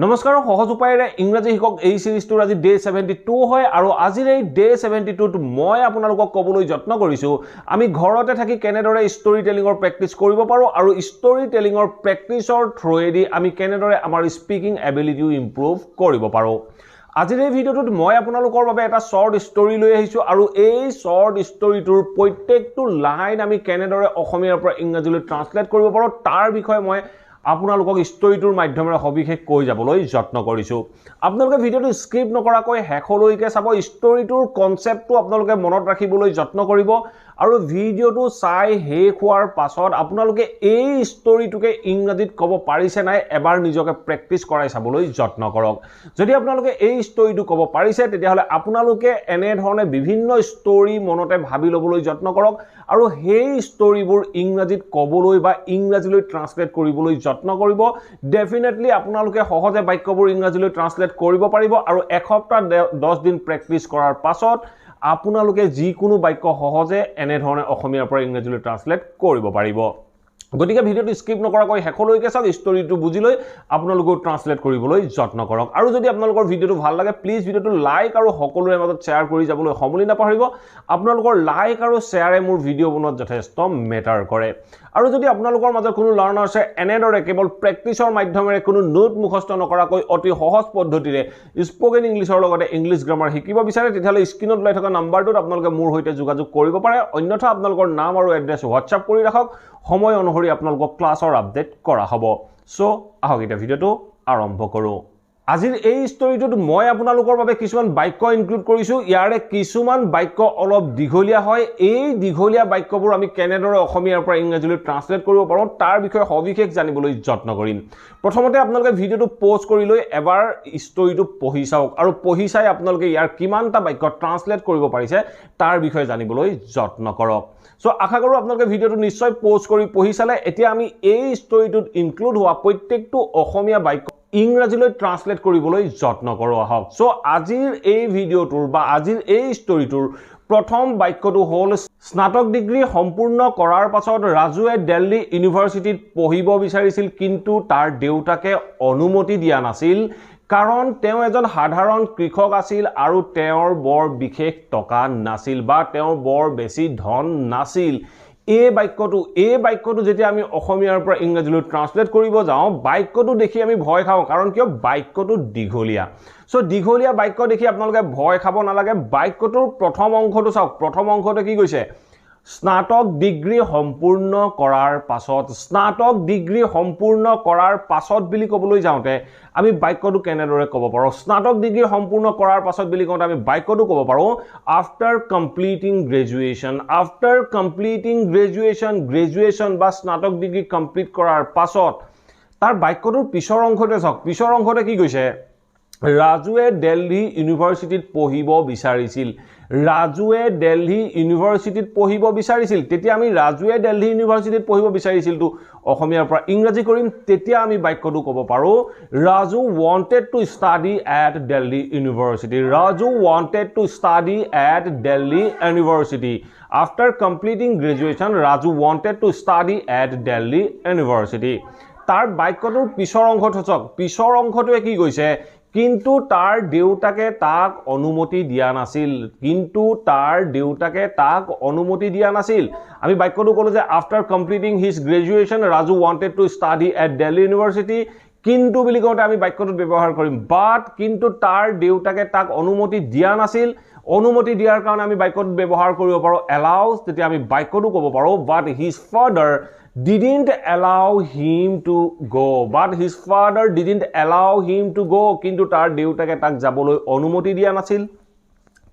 নমস্কাৰ সহজ উপায়েৰে ইংৰাজী শিকক এই সিৰিজটোৰ আজি ডে 72 হয় আৰু আজিৰ এই ডে 72 ত মই আপোনালোকক ক'বলৈ যত্ন কৰিছো আমি ঘৰতে থাকি কেনেদৰে ষ্টৰী টেলিংৰ প্ৰেক্টিছ কৰিব পাৰো আৰু ষ্টৰী টেলিংৰ প্ৰেক্টিছৰ থ্ৰুৱেদি আমি কেনেদৰে আমাৰ স্পিকিং এবিলিটিও ইমপ্ৰুভ কৰিব পাৰো আজিৰ এই ভিডিঅ'টোত মই আপোনালোকৰ বাবে এটা শৰ্ট ষ্টৰী লৈ আহিছো আৰু এই শৰ্ট ষ্টৰীটোৰ প্ৰত্যেকটো লাইন আমি কেনেদৰে অসমীয়াৰ পৰা ইংৰাজীলৈ ট্ৰান্সলেট কৰিব পাৰো তাৰ বিষয়ে মই আপোনালোকক ষ্টৰীটোৰ মাধ্যমেৰে সবিশেষ কৈ যাবলৈ যত্ন কৰিছো আপোনালোকে ভিডিঅ'টো স্কিপ নকৰাকৈ হেকলৈকে চাব ষ্টৰীটোৰ কনসেপ্টটো আপোনালোকে মনত ৰাখিবলৈ যত্ন কৰিব আৰু ভিডিঅ'টো চাই শেষ হোৱাৰ পাছত আপোনালোকে এই ষ্টৰীটোকে ইংৰাজীত ক'ব পাৰিছে নাই এবাৰ নিজকে প্ৰেক্টিছ কৰাই চাবলৈ যত্ন কৰক যদি আপোনালোকে এই ষ্টৰীটো ক'ব পাৰিছে তেতিয়াহলে আপোনালোকে এনে ধৰণে বিভিন্ন ষ্টৰী মনতে ভাবি ল'বলৈ যত্ন কৰক আৰু সেই ষ্টৰীবোৰ ইংৰাজীত ক'বলৈ বা ইংৰাজীলৈ ট্ৰান্সলেট কৰিবলৈ যত্ন কৰিব ডেফিনেটলি আপোনালোকে সহজে বাক্যবোৰ ইংৰাজীলৈ ট্ৰান্সলেট কৰিব পাৰিব আৰু এসপ্তাহ 10 দিন প্ৰেক্টিছ কৰাৰ পাছত আপোনালোকে যিকোনো বাক্য সহজে এনে ধৰণে অসমীয়াৰ পৰা ইংৰাজীলৈ ট্ৰান্সলেট কৰিব পাৰিব গতিকে ভিডিঅ'টো স্কিপ নকৰাকৈ হেকলৈকে চাওক ষ্টৰীটো বুজি লৈ আপোনালোকে ট্ৰান্সলেট কৰিবলৈ যত্ন কৰক আৰু যদি আপোনালোকৰ ভিডিঅ'টো ভাল লাগে প্লিজ ভিডিঅ'টো লাইক আৰু সকলোৰে মাজত শ্বেয়াৰ কৰি যাবলৈ সমলি নাপাহৰিব আপোনালোকৰ লাইক আৰু শ্বেয়াৰে মোৰ ভিডিঅ' বনোৱাত যথেষ্ট মেটাৰ কৰে আৰু যদি আপোনালোকৰ মাজত কোনো লাৰ্নাৰ আছে এনেদৰে কেৱল প্ৰেক্টিছৰ মাধ্যমেৰে কোনো নোট মুখস্থ নকৰাকৈ অতি সহজ পদ্ধতিৰে স্পোকেন ইংলিছৰ লগতে ইংলিছ গ্ৰামাৰ শিকিব বিচাৰে তেতিয়াহলে স্ক্ৰীনত ওলাই থকা নাম্বাৰটোত আপোনালোকে মোৰ সৈতে যোগাযোগ কৰিব পাৰে অন্যথা আপোনালোকৰ নাম আৰু এড্ৰেছ হোৱাটছআপ কৰি ৰাখক সময় অনুসৰি আপোনালোকক ক্লাছৰ আপডেট কৰা হ'ব সো আহক এটা ভিডিঅ'টো আৰম্ভ কৰো আজিৰ এই ষ্টৰীটোত মই আপোনালোকৰ বাবে কিছুমান বাক্য ইনক্লুড কৰিছো ইয়াৰে কিছুমান বাক্য অলপ দীঘলীয়া হয় এই দীঘলীয়া বাক্যবোৰ আমি কেনেদৰে অসমীয়াৰ পৰা ইংৰাজীলৈ ট্ৰান্সলেট কৰিব পাৰো তাৰ বিষয়ে সবিশেষ জানিবলৈ যত্ন কৰিম প্ৰথমতে আপোনালোকে ভিডিঅ'টো পজ কৰি লৈ এবাৰ ষ্টৰীটো পঢ়ি চাওক আৰু পঢ়ি চাই আপোনালোকে ইয়াৰ কিমানটা বাক্য ট্ৰান্সলেট কৰিব পাৰিছে তাৰ বিষয়ে জানিবলৈ যত্ন কৰক সো আশা কৰো আপোনালোকে ভিডিঅ'টো নিশ্চয় পজ কৰি পঢ়ি চালে এতিয়া আমি এই ষ্টৰীটোত ইনক্লুড হোৱা প্ৰত্যেকটো অসমীয়া বাক্য ইংৰাজীলৈ ট্ৰান্সলেট কৰিবলৈ যত্ন কৰো আহক সো আজিৰ এই ভিডিঅ'টোৰ বা আজিৰ এই ষ্টৰীটোৰ প্ৰথম বাক্যটো হ'ল স্নাতক ডিগ্ৰী সম্পূৰ্ণ কৰাৰ পাছত ৰাজুৱে দিল্লী ইউনিভাৰ্চিটিত পঢ়িব বিচাৰিছিল কিন্তু তাৰ দেউতাকে অনুমতি দিয়া নাছিল কাৰণ তেওঁ এজন সাধাৰণ কৃষক আছিল আৰু তেওঁৰ বৰ বিশেষ টকা নাছিল বা তেওঁৰ বৰ বেছি ধন নাছিল এই বাক্যটো যেতিয়া আমি অসমীয়াৰ পৰা ইংৰাজীলৈ ট্ৰান্সলেট কৰিব যাওঁ বাক্যটো দেখি আমি ভয় খাওঁ কাৰণ কিয় বাক্যটো দীঘলীয়া সো দীঘলীয়া বাক্য দেখি আপোনালোকে ভয় খাব নালাগে বাক্যটোৰ প্ৰথম অংশটো চাওক প্ৰথম অংশটো কি কৈছে স্নাতক ডিগ্ৰী সম্পূৰ্ণ কৰাৰ পাছত বুলি ক'বলৈ যাওঁতে আমি বাক্যটো কেনেদৰে ক'ব পাৰো স্নাতক ডিগ্ৰী সম্পূৰ্ণ কৰাৰ পাছত বুলি কওঁতে আমি বাক্যটো ক'ব পাৰো আফটাৰ কমপ্লিটিং গ্ৰেজুৱেচন বা স্নাতক ডিগ্ৰী কমপ্লিট কৰাৰ পাছত তাৰ বাক্যটোৰ পিছৰ অংশতে চাওক পিছৰ অংশতে কি কৈছে ৰাজুৱে দিল্লী ইউনিভাৰ্চিটিত পঢ়িব বিচাৰিছিল তেতিয়া আমি ৰাজুৱে দিল্লী ইউনিভাৰ্চিটিত পঢ়িব বিচাৰিছিল তো অসমীয়াৰ পৰা ইংৰাজী কৰিম তেতিয়া আমি বাক্যটো ক'ব পাৰো Raju wanted to study at Delhi University after completing graduation Raju wanted to study at Delhi University তাৰ বাক্যটোৰ পিছৰ অংশটো চাওক পিছৰ অংশটোৱে কি কৈছে কিন্তু তাৰ দেউতাকে তাক অনুমতি দিয়া নাছিল আমি বাক্যটো ক'লো যে after completing his graduation Raju wanted to study at Delhi University কিন্তু বুলি কওঁতে আমি বাক্যটো ব্যৱহাৰ কৰিম বাট কিন্তু তাৰ দেউতাকে তাক অনুমতি দিয়া নাছিল অনুমতি দিয়াৰ কাৰণে আমি বাক্যটো ব্যৱহাৰ কৰিব পাৰো allows তেতিয়া আমি বাক্যটো ক'ব পাৰো but his father didn't allow him to go কিন্তু তাৰ দেউতাকে তাক যাবলৈ অনুমতি দিয়া নাছিল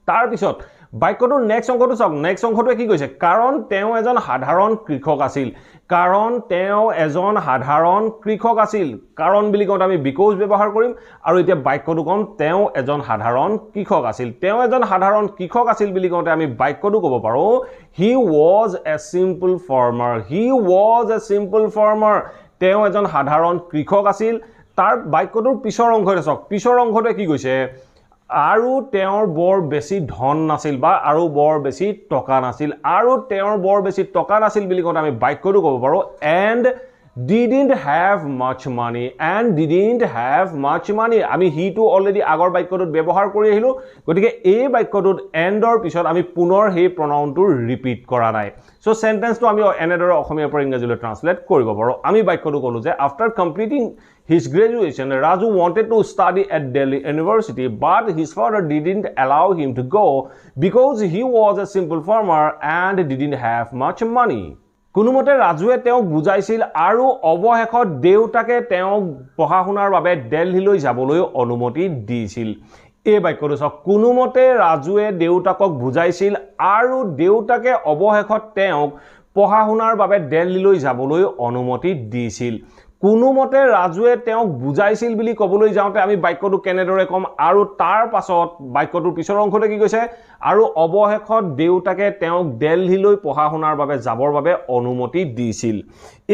তাৰ পিছত বাক্যটোৰ নেক্সট অংশটো চাওক নেক্সট অংশটোৱে কি কৈছে কাৰণ তেওঁ এজন সাধাৰণ কৃষক আছিল কাৰণ বুলি কওঁতে আমি বিকজ ব্যৱহাৰ কৰিম আৰু এতিয়া বাক্যটো ক'ম তেওঁ এজন সাধাৰণ কৃষক আছিল বুলি কওঁতে আমি বাক্যটো ক'ব পাৰো he was a simple farmer তেওঁ এজন সাধাৰণ কৃষক আছিল তাৰ বাক্যটোৰ পিছৰ অংশতে চাওক পিছৰ অংশতে কি কৈছে আৰু তেওঁৰ বৰ বেছি ধন নাছিল বা আৰু বৰ বেছি টকা নাছিল বুলি কওঁতে আমি বাক্যটো ক'ব পাৰো and didn't have much money and didn't have much money আমি he to already আগৰ বাক্যটোত ব্যৱহাৰ কৰি আহিলো গতিকে এই বাক্যটোত endৰ পিছত আমি পুনৰ সেই pronounটো ৰিপিট কৰা নাই সো সেন্টেন্সটো আমি এনেদৰে অসমীয়াৰ পৰা ইংৰাজীলৈ ট্ৰান্সলেট কৰিব পাৰো আমি বাক্যটো কলো যে after completing his graduation Raju wanted to study at Delhi University but his father didn't allow him to go because he was a simple farmer and didn't have much money কোনোমতে ৰাজুৱে তেওঁক বুজাইছিল আৰু অৱশেষত দেউতাকে তেওঁক পঢ়া শুনাৰ বাবে দিল্লীলৈ যাবলৈ অনুমতি দিছিল এই বাক্যটো চাওক কোনোমতে ৰাজুৱে দেউতাকক বুজাইছিল আৰু দেউতাকে অৱশেষত তেওঁক পঢ়া শুনাৰ বাবে দিল্লীলৈ যাবলৈ অনুমতি দিছিল কোনোমতে ৰাজুৱে তেওঁক বুজাইছিল বুলি ক'বলৈ যাওঁতে আমি বাক্যটো কেনেদৰে কম আৰু তাৰ পাছত বাক্যটোৰ পিছৰ অংশতে কি কৈছে আৰু অৱশেষত দেউতাকে তেওঁক দিল্লীলৈ পঢ়া শুনাৰ বাবে যাবৰ বাবে অনুমতি দিছিল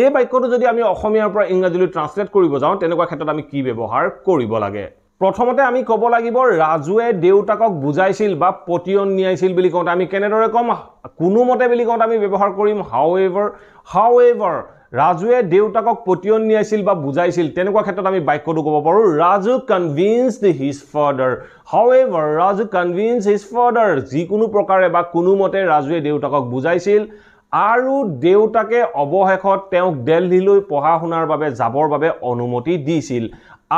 এই বাক্যটো যদি আমি অসমীয়াৰ পৰা ইংৰাজীলৈ ট্ৰান্সলেট কৰিব যাওঁ তেনেকুৱা ক্ষেত্ৰত আমি কি ব্যৱহাৰ কৰিব লাগে প্ৰথমতে আমি ক'ব লাগিব ৰাজুৱে দেউতাকক বুজাইছিল বা পতিয়ন নিয়াইছিল বুলি কওঁতে আমি কেনেদৰে কম কোনোমতে বুলি কওঁতে আমি ব্যৱহাৰ কৰিম however ৰাজুৱে দেউতাকক পতিয়ন নিয়াইছিল বা বুজাইছিল তেনেকুৱা ক্ষেত্ৰত আমি বাক্যটো ক'ব পাৰো Raju convinced his father however Raju convinced his father যিকোনো প্ৰকাৰে বা কোনোমতে ৰাজুৱে দেউতাকক বুজাইছিল আৰু দেউতাকে অৱশেষত তেওঁক দিল্লীলৈ পঢ়া শুনাৰ বাবে যাবৰ বাবে অনুমতি দিছিল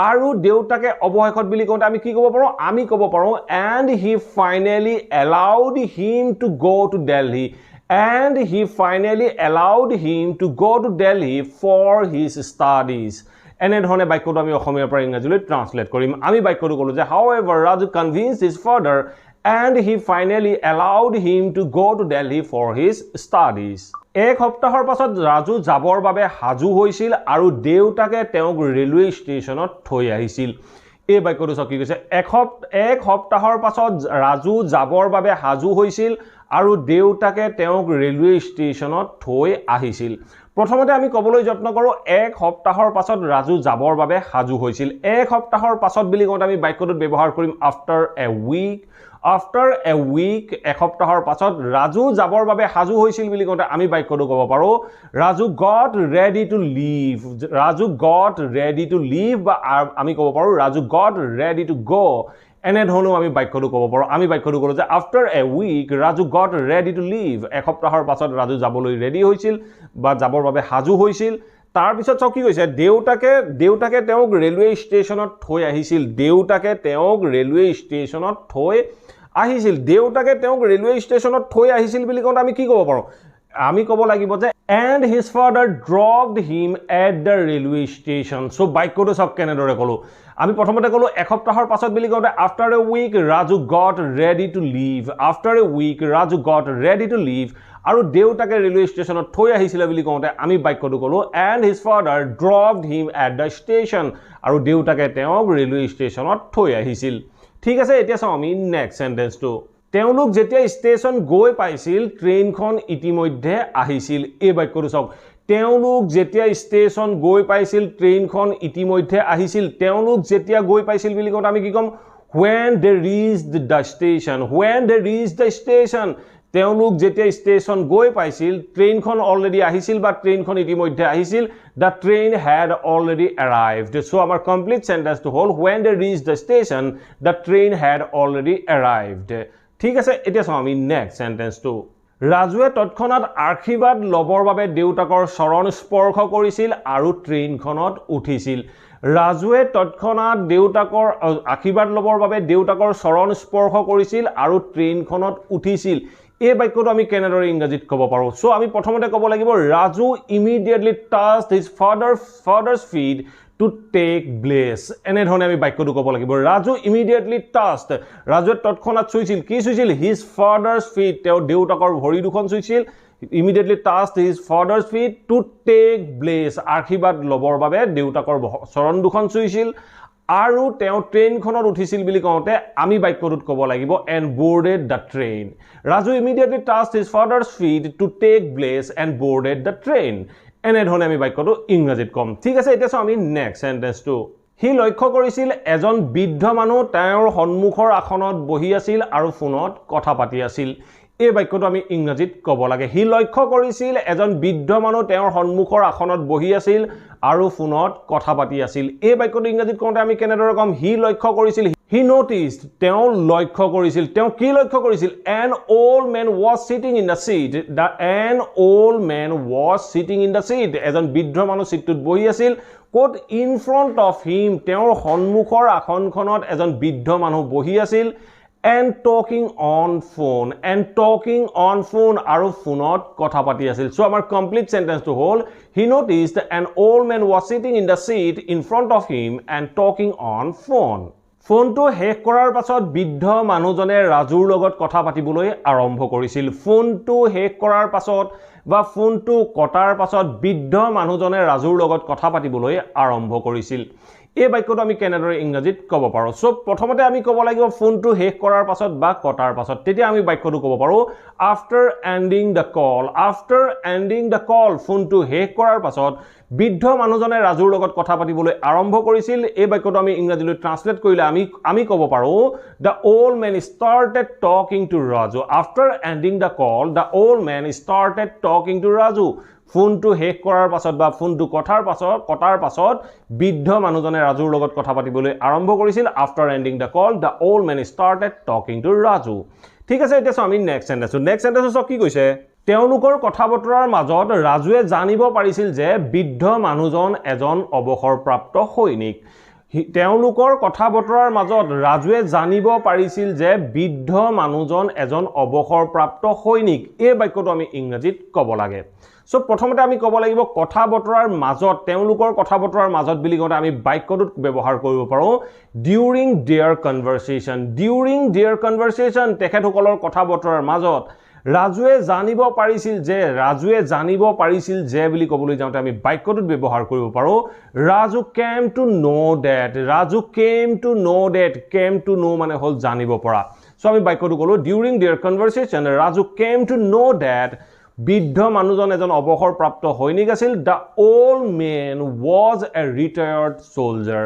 আৰু দেউতাকে অৱশেষত বুলি কওঁতে আমি কি ক'ব পাৰো আমি ক'ব পাৰো and he finally allowed him to go to Delhi and he finally allowed him to go to Delhi for his studies এনেধৰণে বাক্যটো আমি অসমীয়াৰ পৰা ইংৰাজীলৈ ট্ৰান্সলেট কৰিম আমি বাক্যটো ক'লো যে however Raju convinced his father and he finally allowed him to go to Delhi for his studies এক সপ্তাহৰ পাছত ৰাজু যাবৰ বাবে হাজু হৈছিল আৰু দেউতাকে তেওঁক ৰেলৱে ষ্টেচনত থৈ আহিছিল এই বাক্যটো কি কৈছে এক সপ্তাহৰ পাছত ৰাজু যাবৰ বাবে হাজু হৈছিল আৰু দেউতাকে তেওঁক ৰেলৱে ষ্টেচনত থৈ আহিছিল প্ৰথমতে আমি ক'বলৈ যত্ন কৰো এক সপ্তাহৰ পাছত ৰাজু যাবৰ বাবে হাজু হৈছিল এক সপ্তাহৰ পাছত বুলি কওঁতে আমি বাক্যটোত ব্যৱহাৰ কৰিম after a week এক সপ্তাহৰ পাছত ৰাজু যাবৰ বাবে হাজু হৈছিল বুলি কওঁতে আমি বাক্যটো ক'ব পাৰো Raju got ready to leave বা আমি ক'ব পাৰো Raju got ready to go এনেধৰণেও আমি বাক্যটো ক'ব পাৰো আমি বাক্যটো ক'লো যে after a week Raju got ready to leave এক সপ্তাহৰ পাছত ৰাজু যাবলৈ ৰেডি হৈছিল বা যাবৰ বাবে হাজু হৈছিল তাৰ পিছত কি কৈছে দেউতাকে তেওঁক ৰেলৱে ষ্টেচনত থৈ আহিছিল দেউতাকে তেওঁক ৰেলৱে ষ্টেচনত থৈ আহিছিল বুলি কওঁতে আমি কি ক'ব পাৰো আমি ক'ব লাগিব যে and his father dropped him at the railway station so বাক্যটো সব কেনেদৰে ক'লো আমি প্ৰথমতে ক'লো এক সপ্তাহৰ পাছত বুলি কওঁতে after a week Raju got ready to leave আৰু দেউতাকে ৰেলৱে ষ্টেচনত থৈ আহিছিল বুলি কওঁতে আমি বাক্যটো ক'লো and his father dropped him at the station আৰু দেউতাকে তেওঁক ৰেলৱে ষ্টেচনত থৈ আহিছিল ঠিক আছে এতিয়া চাও আমি নেক্সট সেন্টেন্সটো তেওঁলোক যেতিয়া ষ্টেচন গৈ পাইছিল ট্ৰেইনখন ইতিমধ্যে আহিছিল এই বাক্যটো চাওক তেওঁলোক যেতিয়া ষ্টেচন গৈ পাইছিল ট্ৰেইনখন ইতিমধ্যে আহিছিল তেওঁলোক যেতিয়া গৈ পাইছিল বুলি কওঁতে আমি কি ক'ম when they reached the station তেওঁলোক যেতিয়া ষ্টেচন গৈ পাইছিল ট্ৰেইনখন অলৰেডি আহিছিল বা ট্ৰেইনখন ইতিমধ্যে আহিছিল the train had already arrived so আমাৰ কমপ্লিট সেন্টেন্সটো হ'ল when they reached the station the train had already arrived ঠিক আছে এতিয়া চাও আমি নেক্সট সেন্টেন্সটো ৰাজুৱে তৎক্ষণাত আশীৰ্বাদ লবৰ বাবে দেউতাকৰ চৰণ স্পৰ্শ কৰিছিল আৰু ট্ৰেইনখনত উঠিছিল ৰাজুৱে তৎক্ষণাত দেউতাকৰ আশীৰ্বাদ লবৰ বাবে দেউতাকৰ চৰণ স্পৰ্শ কৰিছিল আৰু ট্ৰেইনখনত উঠিছিল এই বাক্যটো আমি কেনেদৰে ইংৰাজীত ক'ব পাৰো সো আমি প্ৰথমতে ক'ব লাগিব Raju immediately touched his father's feet to take place এনেধৰণে আমি বাক্যটো ক'ব লাগিব ৰাজু immediately touched ৰাজুৱে তৎক্ষণাত চুইছিল কি চুইছিল his father's feet তেওঁ দেউতাকৰ ভৰি দুখন চুইছিল immediately touched his father's feet to take place আশীৰ্বাদ লবৰ বাবে দেউতাকৰ চৰণ দুখন চুইছিল আৰু তেওঁ ট্ৰেইনখনত উঠিছিল বুলি কওঁতে আমি বাক্যটোত ক'ব লাগিব and boarded the train Raju immediately touched his father's feet to take place and boarded the train এনেধৰণে আমি বাক্যটো ইংৰাজীত কম ঠিক আছে এতিয়া আমি নেক্সট সেন্টেন্সটো হি লক্ষ্য কৰিছিল এজন বৃদ্ধ মানুহ তেওঁৰ সন্মুখৰ আসনত বহি আছিল আৰু ফোনত কথা পাতি আছিল এই বাক্যটো আমি ইংৰাজীত ক'ব লাগে হি লক্ষ্য কৰিছিল এজন বৃদ্ধ মানুহ তেওঁৰ সন্মুখৰ আসনত বহি আছিল আৰু ফোনত কথা পাতি আছিল এই বাক্যটো ইংৰাজীত কওঁতে আমি কেনেদৰে ক'ম হি লক্ষ্য কৰিছিল হি নোটিছড তেওঁ লক্ষ্য কৰিছিল তেওঁ কি লক্ষ্য কৰিছিল an old man was sitting in the seat an old man was sitting in the seat এজন বৃদ্ধ মানুহ সিটটোত বহি আছিল ক'ত in front of him তেওঁৰ সন্মুখৰ আসনখনত এজন বৃদ্ধ মানুহ বহি আছিল and talking on phone আৰু ফোনত কথা পাতি আছিল so আমাৰ complete sentence to হ'ল he noticed an old man was sitting in the seat in front of him and talking on phone ফোনটো শেষ কৰাৰ পাছত বৃদ্ধ মানুহজনে ৰাজুৰ লগত কথা পাতিবলৈ আৰম্ভ কৰিছিল ফোনটো শেষ কৰাৰ পাছত বা ফোনটো কটাৰ পাছত বৃদ্ধ মানুহজনে ৰাজুৰ লগত কথা পাতিবলৈ আৰম্ভ কৰিছিল এই বাক্যটো আমি কেনেদৰে ইংৰাজীত ক'ব পাৰো সো প্ৰথমতে আমি ক'ব লাগিব ফোনটো শেষ কৰাৰ পাছত বা কটাৰ পাছত তেতিয়া আমি বাক্যটো ক'ব পাৰো after ending the call ফোনটো শেষ কৰাৰ পাছত বৃদ্ধ মানুহজনে ৰাজুৰ লগত কথা পাতিবলৈ আৰম্ভ কৰিছিল এই বাক্যটো আমি ইংৰাজীলৈ ট্ৰান্সলেট কৰিলে আমি ক'ব পাৰো the old man started talking to Raju after ending the call the old man started talking to Raju ফোনটো শেষ কৰাৰ পাছত বা ফোনটো কটাৰ পাছত বৃদ্ধ মানুহজনে ৰাজুৰ লগত কথা পাতিবলৈ আৰম্ভ কৰিছিল after ending the call the old man started talking to Raju ঠিক আছে এতিয়া আমি নেক্সট সেন্টেন্স কি কৈছে তেওঁলোকৰ কথা বতৰাৰ মাজত ৰাজুৱে জানিব পাৰিছিল যে বৃদ্ধ মানুহজন এজন অৱসৰপ্ৰাপ্ত সৈনিক তেওঁলোকৰ কথা বতৰাৰ মাজত ৰাজুৱে জানিব পাৰিছিল যে বৃদ্ধ মানুহজন এজন অৱসৰপ্ৰাপ্ত সৈনিক এই বাক্যটো আমি ইংৰাজীত ক'ব লাগে সো প্ৰথমতে আমি ক'ব লাগিব কথা বতৰাৰ মাজত তেওঁলোকৰ কথা বতৰাৰ মাজত বুলি কওঁতে আমি বাক্যটোত ব্যৱহাৰ কৰিব পাৰো during their conversation তেখেতসকলৰ কথা বতৰাৰ মাজত ৰাজুৱে জানিব পাৰিছিল যে বুলি ক'বলৈ যাওঁতে আমি বাক্যটোত ব্যৱহাৰ কৰিব পাৰো ৰাজু came to know মানে হ'ল জানিব পৰা সো আমি বাক্যটো ক'লো during their conversation Raju came to know that বৃদ্ধ মানুহজন এজন অৱসৰপ্ৰাপ্ত সৈনিক আছিল the old man was a retired soldier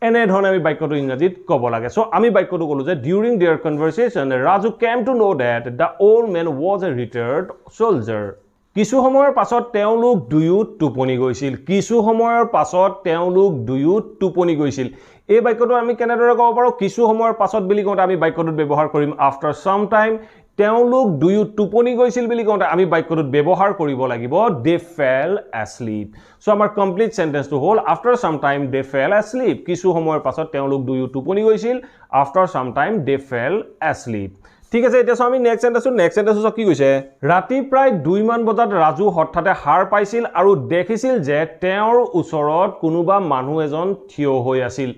এনে ধৰণে আমি বাক্যটো ইংৰাজীত ক'ব লাগে সো আমি বাক্যটো ক'লো যে during their conversation Raju came to know that the old man was a retired soldier কিছু সময়ৰ পাছত তেওঁলোক দুয়ো টোপনি গৈছিল এই বাক্যটো আমি কেনেদৰে ক'ব পাৰো কিছু সময়ৰ পাছত বুলি কওঁতে আমি বাক্যটোত ব্যৱহাৰ কৰিম after some time তেওঁলোক দুয়ো টোপনি গৈছিল বুলি কওঁতে আমি বাক্যটোত ব্যৱহাৰ কৰিব লাগিব they fell asleep সো আমাৰ কমপ্লিট সেন্টেন্সটো হ'ল after some time they fell asleep কিছু সময়ৰ পাছত তেওঁলোক দুয়ো টোপনি গৈছিল after some time they fell asleep ঠিক আছে এতিয়া আমি নেক্সট সেন্টেন্সটো কি কৈছে ৰাতি প্ৰায় 2 মান বজাত ৰাজু হঠাতে হাড় পাইছিল আৰু দেখিছিল যে তেওঁৰ ওচৰত কোনোবা মানুহ এজন থিয় হৈ আছিল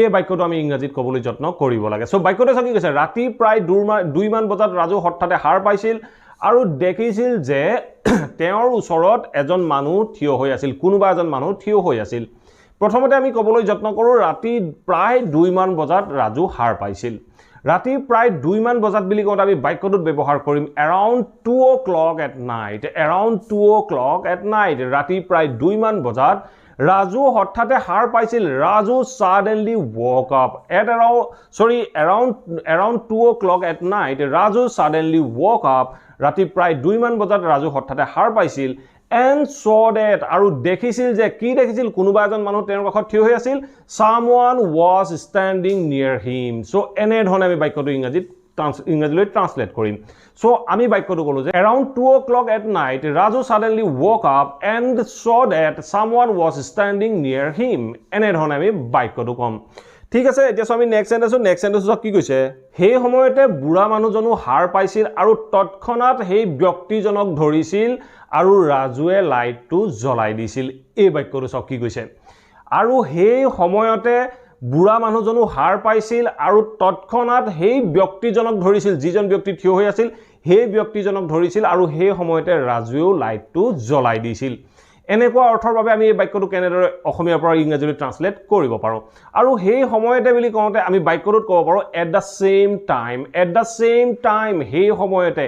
এই বাক্যটো আমি ইংৰাজীত ক'বলৈ যত্ন কৰিব লাগে সো বাক্যটো কি কৈছে ৰাতি প্ৰায় 2 মান বজাত ৰাজু হঠাতে হাড় পাইছিল আৰু দেখিছিল যে তেওঁৰ ওচৰত এজন মানুহ থিয় হৈ আছিল কোনোবা এজন মানুহ থিয় হৈ আছিল প্ৰথমতে আমি ক'বলৈ যত্ন কৰো ৰাতি প্ৰায় 2 মান বজাত ৰাজু হাড় পাইছিল ৰাতি প্ৰায় 2 মান বজাত বুলি কওঁতে আমি বাক্যটোত ব্যৱহাৰ কৰিম around 2 o'clock at night ৰাতি প্ৰায় 2 মান বজাত ৰাজু হঠাতে হাড় পাইছিল Raju suddenly woke up around 2 o'clock at night Raju suddenly woke up ৰাতি প্ৰায় 2 মান বজাত ৰাজু হঠাতে হাড় পাইছিল and saw that আৰু দেখিছিল যে কি দেখিছিল কোনোবা এজন মানুহ তেওঁৰ কাষত থিয় হৈ আছিল someone was standing near him so এনে ধৰণে আমি বাক্যটো ইংৰাজীলৈ ট্ৰান্সলেট কৰিম so আমি বাক্যটো ক'লো যে around 2 o'clock at night Raju suddenly woke up and saw that someone was standing near him এনে ধৰণে আমি বাক্যটো ক'ম ঠিক আছে এতিয়া আমি নেক্সট সেন্টেন্সটো কি কৈছে সেই সময়তে বুঢ়া মানুহজনো হাড় পাইছিল আৰু তৎক্ষণাত সেই ব্যক্তিজনক ধৰিছিল আৰু ৰাজুৱে লাইটটো জ্বলাই দিছিল এই বাক্যটো কি কৈছে আৰু সেই সময়তে বুঢ়া মানুহজনো হাড় পাইছিল আৰু তৎক্ষণাত সেই ব্যক্তিজনক ধৰিছিল যিজন ব্যক্তি থিয় হৈ আছিল সেই ব্যক্তিজনক ধৰিছিল আৰু সেই সময়তে ৰাজুৱেও লাইটটো জ্বলাই দিছিল এনেকুৱা অৰ্থৰ বাবে আমি এই বাক্যটো কেনেদৰে অসমীয়াৰ পৰা ইংৰাজীলৈ ট্ৰান্সলেট কৰিব পাৰো আৰু সেই সময়তে বুলি কওঁতে আমি বাক্যটোত ক'ব পাৰো at the same time সেই সময়তে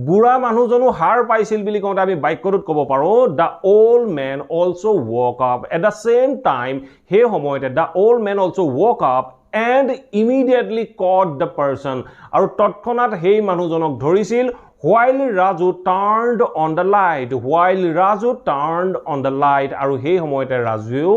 বুঢ়া মানুহজনো হাড় পাইছিল বুলি কওঁতে আমি বাক্যটোত ক'ব পাৰো the old man also woke up at the same time সেই সময়তে the old man also woke up and immediately caught the person আৰু তৎক্ষণাত সেই মানুহজনক ধৰিছিল while Raju turned on the light আৰু সেই সময়তে ৰাজুৱেও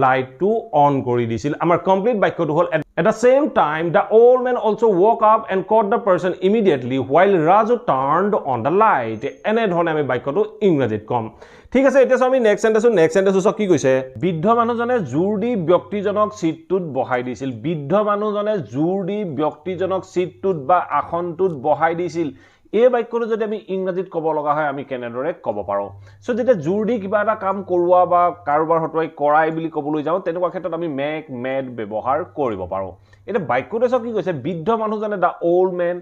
লাইটটো অন কৰি দিছিল আমাৰ কমপ্লিট বাক্যটো হ'ল at the same time the old man also woke up and caught the person immediately while Raju turned on the light এনে ধৰণে আমি বাক্যটো ইংৰাজীত কম ঠিক আছে এতিয়া আমি নেক্সট সেন্টেন্স কি কৈছে বৃদ্ধ মানুহজনে জোৰ দি ব্যক্তিজনক সিটটোত বহাই দিছিল বৃদ্ধ মানুহজনে জোৰ দি ব্যক্তিজনক সিটটোত বা আসনটোত বহাই দিছিল এই বাক্যটো যদি আমি ইংৰাজীত ক'ব লগা হয় আমি কেনেদৰে ক'ব পাৰো সো যেতিয়া জোৰ দি কিবা এটা কাম কৰোৱা বা কাৰোবাৰ হতোই কৰাই বুলি ক'বলৈ যাওঁ তেনেকুৱা ক্ষেত্ৰত আমি মেক মেড ব্যৱহাৰ কৰিব পাৰো এটা বাক্যটো কি কৈছে বৃদ্ধ মানুহজনে দা ওল্ড ম্যান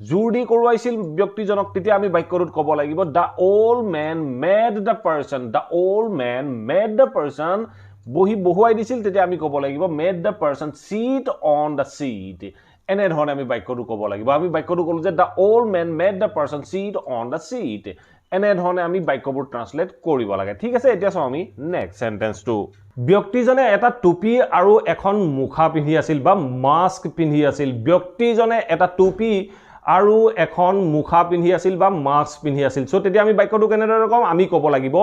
জোৰ দি কৰোৱাইছিল ব্যক্তিজনক তেতিয়া আমি বাক্যটোত ক'ব লাগিব the old man made the person বহুৱাই দিছিল তেতিয়া আমি ক'ব লাগিব made the person sit on the seat এনে ধৰণে আমি বাক্যটো ক'ব লাগিব আমি বাক্যটো ক'লো যে the old man made the person sit on the seat এনে ধৰণে আমি বাক্যবোৰ ট্ৰান্সলেট কৰিব লাগে ঠিক আছে এতিয়া চাও আমি নেক্সট সেন্টেন্সটো ব্যক্তিজনে এটা টুপি আৰু এখন মুখা পিন্ধি আছিল বা মাস্ক পিন্ধি আছিল ব্যক্তিজনে এটা টুপি আৰু এখন মুখা পিন্ধি আছিল বা মাস্ক পিন্ধি আছিল সো তেতিয়া আমি বাক্যটো কেনেদৰে কম আমি ক'ব লাগিব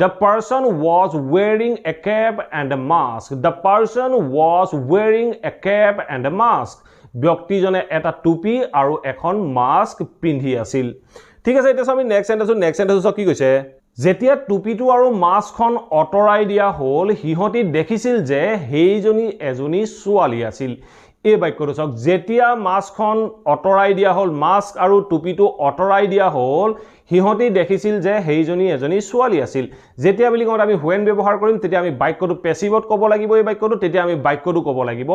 the person was wearing a cap and a mask ব্যক্তিজনে এটা টুপি আৰু এখন মাস্ক পিন্ধি আছিল ঠিক আছে এতিয়া আমি নেক্সট সেন্টেন্স কি কৈছে যেতিয়া টুপিটো আৰু মাস্কখন অতৰাই দিয়া হ'ল হিহতি দেখিছিল যে হেইজনী এজনী ছোৱালী আছিল এই বাক্যটো চাওক যেতিয়া মাস্কখন অতৰাই দিয়া হ'ল মাস্ক আৰু টুপিটো অতৰাই দিয়া হ'ল হিহতি দেখিছিল যে হেইজনী এজনী ছোৱালী আছিল যেতিয়া বুলি কওঁ আমি when ব্যৱহাৰ কৰিম তেতিয়া আমি বাক্যটো পেছিভত ক'ব লাগিব এই বাক্যটো তেতিয়া আমি বাক্যটো ক'ব লাগিব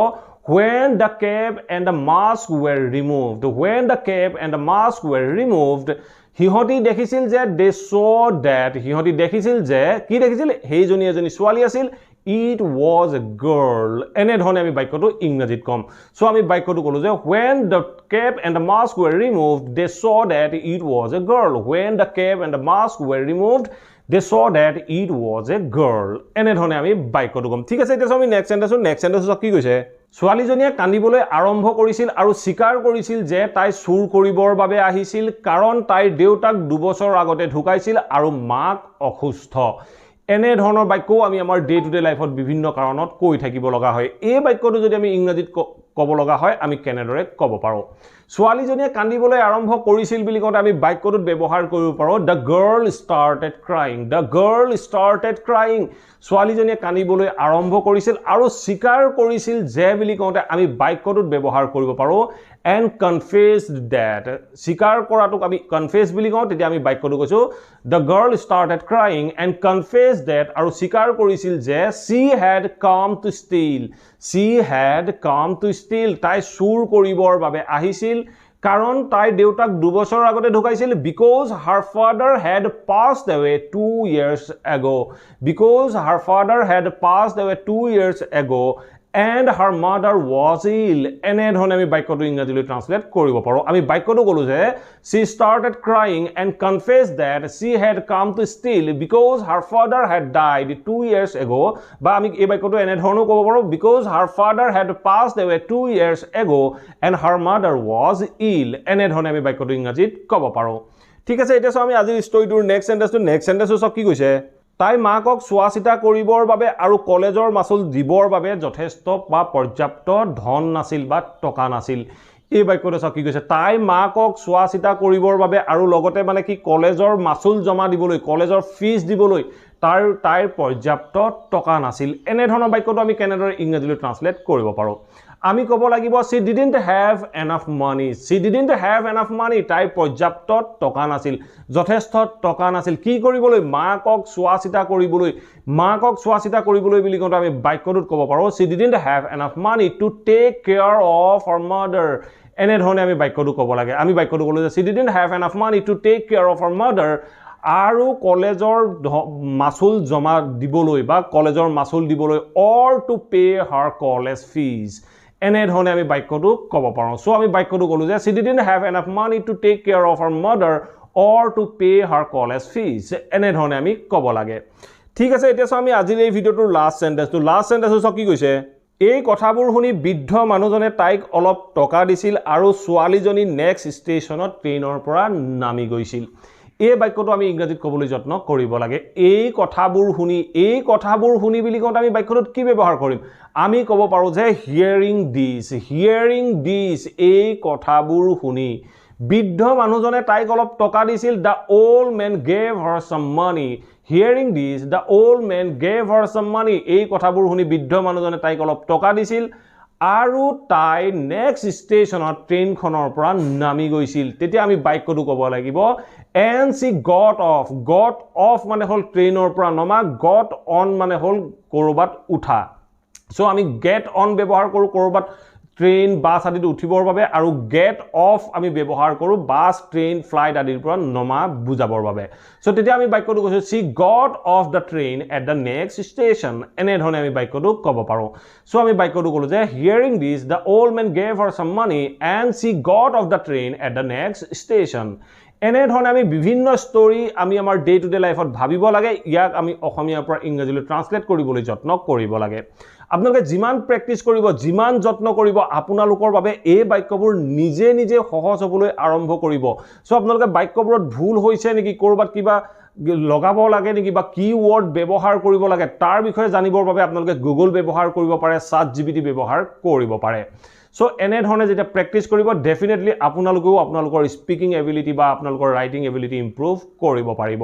when the cap and the mask were removed হিহতি দেখিছিল যে they saw that হিহতি দেখিছিল যে কি দেখিছিল হেইজনী এজনী ছোৱালী আছিল it was a girl এনে ধৰণে আমি বাক্যটো ইংৰাজীত কম সো আমি বাক্যটো ক'লো যে when the cap and the mask were removed they saw that it was a girl এনে ধৰণে আমি বাক্যটো কম ঠিক আছে এতিয়া আমি নেক্সট সেন্টেন্স কি কৈছে ছোৱালীজনীয়ে কান্দিবলৈ আৰম্ভ কৰিছিল আৰু স্বীকাৰ কৰিছিল যে তাই চুৰ কৰিবৰ বাবে আহিছিল কাৰণ তাইৰ দেউতাক 2 বছৰ আগতে ঢুকাইছিল আৰু মাক অসুস্থ এনে ধৰণৰ বাক্যও আমি আমাৰ ডে টু ডে লাইফত বিভিন্ন কাৰণত কৈ থাকিব লগা হয় এই বাক্যটো যদি আমি ইংৰাজীত ক'ব লগা হয় আমি কেনেদৰে ক'ব পাৰো ছোৱালীজনীয়ে কান্দিবলৈ আৰম্ভ কৰিছিল বুলি কওঁতে আমি বাক্যটোত ব্যৱহাৰ কৰিব পাৰো the girl started crying ছোৱালীজনীয়ে কান্দিবলৈ আৰম্ভ কৰিছিল আৰু স্বীকাৰ কৰিছিল যে বুলি কওঁতে আমি বাক্যটোত ব্যৱহাৰ কৰিব পাৰো and confessed that স্বীকাৰ কৰাটোক আমি confess বুলি কওঁ তেতিয়া আমি বাক্যটো কৈছো the girl started crying and confessed that আৰু স্বীকাৰ কৰিছিল যে she had come to steal তাই চুৰ কৰিবৰ বাবে আহিছিল কাৰণ তাইৰ দেউতাক 2 বছৰ আগতে ঢুকাইছিল because her father had passed away 2 years ago and her mother was ill এনে ধৰণে আমি বাক্যটো ইংৰাজীলৈ ট্ৰান্সলেট কৰিব পাৰো আমি বাক্যটো ক'লো যে she started crying and confessed that she had come to steal because her father had died 2 years ago বা আমি এই বাক্যটো এনে ধৰণেও ক'ব পাৰো because her father had passed away 2 years ago and her mother was ill এনে ধৰণে আমি বাক্যটো ইংৰাজীত ক'ব পাৰো ঠিক আছে এতিয়া আমি আজিৰ ষ্টৰীটোৰ নেক্সট সেন্টেন্সটো সব কি কৈছে তাই মাকক চোৱাচিতা কৰিবৰ বাবে আৰু কলেজৰ মাসুল দিবৰ বাবে যথেষ্ট বা পৰ্যাপ্ত ধন নাছিল বা টকা নাছিল এই বাক্যটো সব কি কৈছে তাই মাকক চোৱাচিতা কৰিবৰ বাবে আৰু লগতে মানে কি কলেজৰ মাসুল জমা দিবলৈ কলেজৰ ফিজ দিবলৈ তাইৰ পৰ্যাপ্ত টকা নাছিল এনে ধৰণৰ বাক্যটো আমি কেনেদৰে ইংৰাজীলৈ ট্ৰান্সলেট কৰিব পাৰো আমি ক'ব লাগিব she didn't have enough money তাই পৰ্যাপ্ত টকা নাছিল যথেষ্ট টকা নাছিল কি কৰিবলৈ মাকক চোৱাচিতা কৰিবলৈ বুলি কওঁতে আমি বাক্যটোত ক'ব পাৰো she didn't have enough money to take care of her mother এনে ধৰণে আমি বাক্যটো ক'ব লাগে আমি বাক্যটো ক'লো যে she didn't have enough money to take care of her mother আৰু কলেজৰ মাসুল জমা দিবলৈ বা কলেজৰ মাসুল দিবলৈ or to pay her college fees এনে ধৰণে আমি বাক্যটো ক'ব পাৰো সো আমি বাক্যটো ক'লো যে she didn't have enough money to take care of her mother or to pay her college fees এনে ধৰণে আমি ক'ব লাগে ঠিক আছে এতিয়া আমি আজিৰ এই ভিডিওটোৰ লাষ্ট সেন্টেন্সটো কি কৈছে এই কথাবোৰ শুনি বৃদ্ধ মানুহজনে তাইক অলপ টকা দিছিল আৰু ছোৱালীজনী নেক্সট ষ্টেচনত ট্ৰেইনৰ পৰা নামি গৈছিল এই বাক্যটো আমি ইংৰাজীত ক'বলৈ যত্ন কৰিব লাগে এই কথাবোৰ শুনি বুলি কওঁতে আমি বাক্যটোত কি ব্যৱহাৰ কৰিম আমি ক'ব পাৰোঁ যে হিয়াৰিং দিছ এই কথাবোৰ শুনি বৃদ্ধ মানুহজনে তাইক অলপ টকা দিছিল the old men gave her some money hearing this the old men gave her some money এই কথাবোৰ শুনি বৃদ্ধ মানুহজনে তাইক অলপ টকা দিছিল আৰু তাই নেক্সট ষ্টেচনত ট্ৰেইনখনৰ পৰা নামি গৈছিল তেতিয়া আমি বাক্যটো ক'ব লাগিব and she got off মানে হ'ল ট্ৰেইনৰ পৰা নমা got on মানে হ'ল কৰবাত উঠা সো আমি get on ব্যৱহাৰ কৰোঁ কৰবাত ট্ৰেইন বাছ আদিত উঠিবৰ বাবে আৰু get off আমি ব্যৱহাৰ কৰোঁ বাছ ট্ৰেইন ফ্লাইট আদিৰ পৰা নমা বুজাবৰ বাবে সো তেতিয়া আমি বাক্যটো কৈছো she got off the train at the next station এনে ধৰণে আমি বাক্যটো ক'ব পাৰোঁ সো আমি বাক্যটো ক'লো যে hearing this the old man gave her some money and she got off the train at the next station এনে ধৰণে আমি বিভিন্ন ষ্টৰী আমি আমাৰ ডে টু ডে লাইফত ভাবিব লাগে ইয়াক আমি অসমীয়াৰ পৰা ইংৰাজীলৈ ট্ৰান্সলেট কৰিবলৈ যত্ন কৰিব লাগে আপোনালোকে যিমান প্ৰেক্টিছ কৰিব যিমান যত্ন কৰিব আপোনালোকৰ বাবে এই বাক্যবোৰ নিজে নিজে সহজ হ'বলৈ আৰম্ভ কৰিব সো আপোনালোকে বাক্যবোৰত ভুল হৈছে নেকি কৰবাত কিবা লগাব লাগে নেকি বা কি ওয়াৰ্ড ব্যৱহাৰ কৰিব লাগে তাৰ বিষয়ে জানিবৰ বাবে আপোনালোকে গুগল ব্যৱহাৰ কৰিব পাৰে ChatGPT ব্যৱহাৰ কৰিব পাৰে সো এনে ধৰণে যেটা প্ৰেক্টিছ কৰিব ডেফিনেটলি আপোনালোকেও আপোনালোকৰ স্পিকিং এবিলিটি বা আপোনালোকৰ ৰাইটিং এবিলিটি ইমপ্ৰুভ কৰিব পাৰিব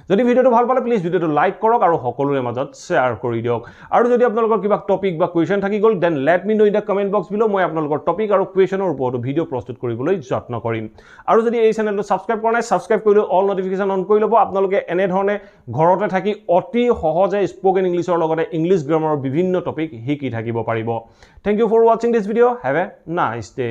যদি ভিডিওটো ভাল পালে প্লিজ ভিডিওটো লাইক কৰক আৰু সকলোৰে মাজত শেয়াৰ কৰি দিয়ক আৰু যদি আপোনালোকৰ কিবা টপিক বা কোৱেশ্চন থাকি গ'ল then let me know in the comment box below মই আপোনালোকৰ টপিক আৰু কোৱেশ্চনৰ ওপৰত ভিডিও প্ৰস্তুত কৰিবলৈ যত্ন কৰিম আৰু যদি এই চেনেলটো সাবস্ক্ৰাইব কৰা নাই সাবস্ক্ৰাইব কৰি অল নটিফিকেশন অন কৰি ল'ব আপোনালোকে এনে ধৰণে ঘৰতে থাকি অতি সহজে স্পোকেন ইংলিছৰ লগতে ইংলিছ গ্ৰামাৰৰ বিভিন্ন টপিক শিকি থাকিব পাৰিব thank you for watching this video have a nice day